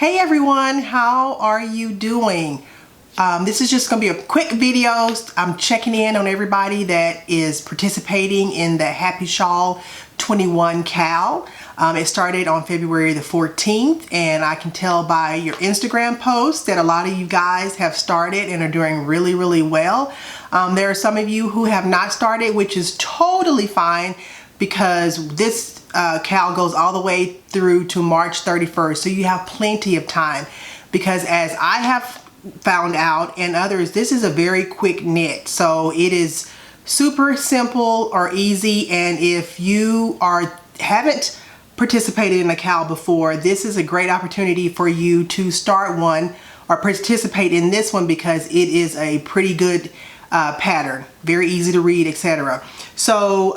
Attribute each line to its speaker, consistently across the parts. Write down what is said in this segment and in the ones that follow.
Speaker 1: Hey everyone, how are you doing? This is just going to be a quick video. I'm checking in on everybody that is participating in the Happy Shawl 21 KAL. It started on February the 14th, and I can tell by your Instagram posts that a lot of you guys have started and are doing really well. There are some of you who have not started, which is totally fine, because this KAL goes all the way through to March 31st, so you have plenty of time. Because as I have found out, and others, this is a very quick knit, so it is super simple or easy. And if you haven't participated in a KAL before, this is a great opportunity for you to start one or participate in this one, because it is a pretty good pattern, very easy to read, etc. So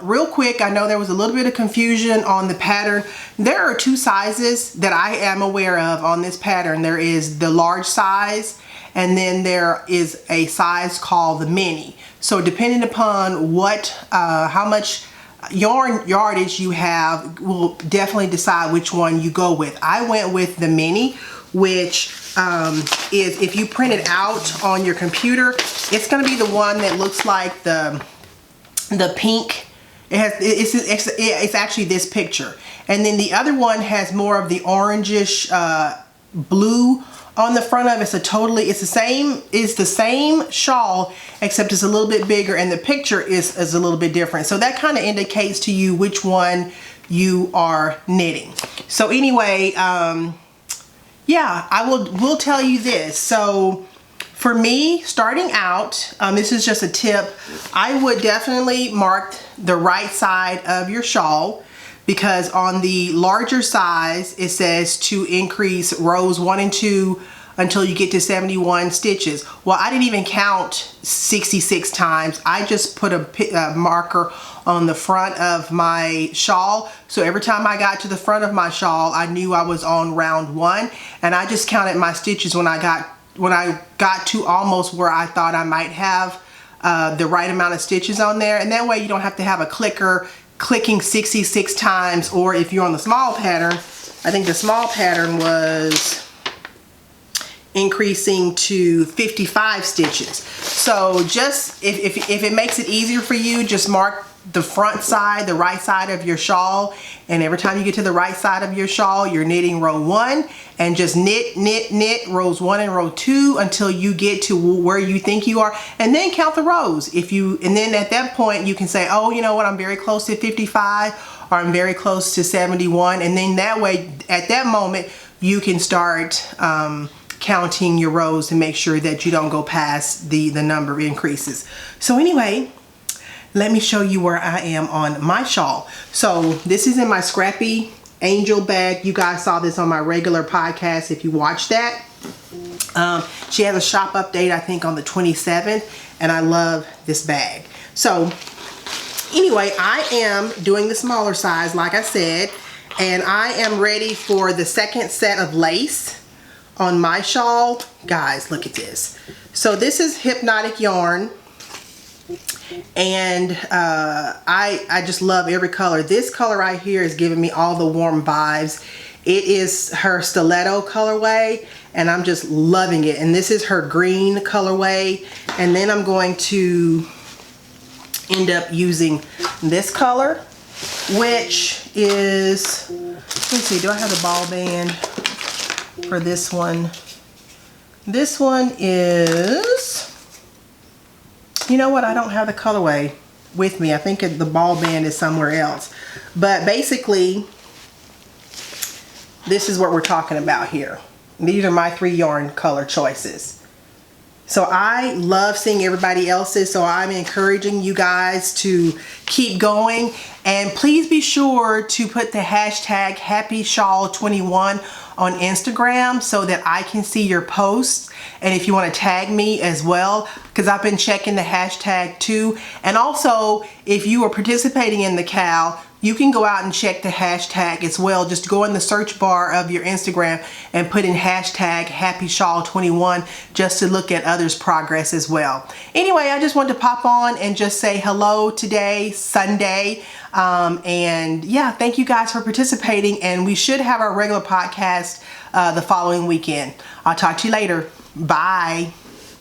Speaker 1: real quick, I know there was a little bit of confusion on the pattern. There are two sizes that I am aware of on this pattern. There is the large size, and then there is a size called the mini. So depending upon how much yarn yardage you have will definitely decide which one you go with. I went with the mini, which is, if you print it out on your computer, it's going to be the one that looks like the pink. It's actually this picture, and then the other one has more of the orangish blue on the front of it. So totally, it's the same shawl, except it's a little bit bigger, and the picture is a little bit different. So that kind of indicates to you which one you are knitting. So anyway, yeah, I will tell you this. So for me, starting out, this is just a tip. I would definitely mark the right side of your shawl, because on the larger size, it says to increase rows 1 and 2 until you get to 71 stitches. Well, I didn't even count 66 times. I just put a marker on the front of my shawl. So every time I got to the front of my shawl, I knew I was on round 1, and I just counted my stitches when I got to almost where I thought I might have the right amount of stitches on there. And that way you don't have to have a clicker clicking 66 times, or if you're on the small pattern, I think the small pattern was increasing to 55 stitches. So just if it makes it easier for you, just mark the front side, the right side of your shawl, and every time you get to the right side of your shawl, you're knitting row 1, and just knit rows 1 and row 2 until you get to where you think you are, and then count the rows. And then at that point you can say, oh, you know what, I'm very close to 55, or I'm very close to 71, and then that way, at that moment, you can start counting your rows to make sure that you don't go past the number increases. So anyway, let me show you where I am on my shawl. So this is in my Scrappy Angel bag. You guys saw this on my regular podcast if you watched that. She has a shop update, I think, on the 27th, and I love this bag. So anyway, I am doing the smaller size, like I said, and I am ready for the second set of lace on my shawl. Guys, look at this. So this is Hypnotic yarn, and I just love every color. This color right here is giving me all the warm vibes. It is her stiletto colorway, and I'm just loving it. And this is her green colorway, and then I'm going to end up using this color, which is, let me see, do I have the ball band for this one? This one is, you know what, I don't have the colorway with me. I think the ball band is somewhere else. But basically, this is what we're talking about here. These are my 3 yarn color choices. So I love seeing everybody else's, so I'm encouraging you guys to keep going. And please be sure to put the hashtag HappyShawl21 on Instagram so that I can see your posts. And if you want to tag me as well, because I've been checking the hashtag too. And also, if you are participating in the KAL, you can go out and check the hashtag as well. Just go in the search bar of your Instagram and put in hashtag Happee Shawl 21 just to look at others' progress as well. Anyway, I just wanted to pop on and just say hello today, Sunday. And yeah, thank you guys for participating, and we should have our regular podcast the following weekend. I'll talk to you later. Bye.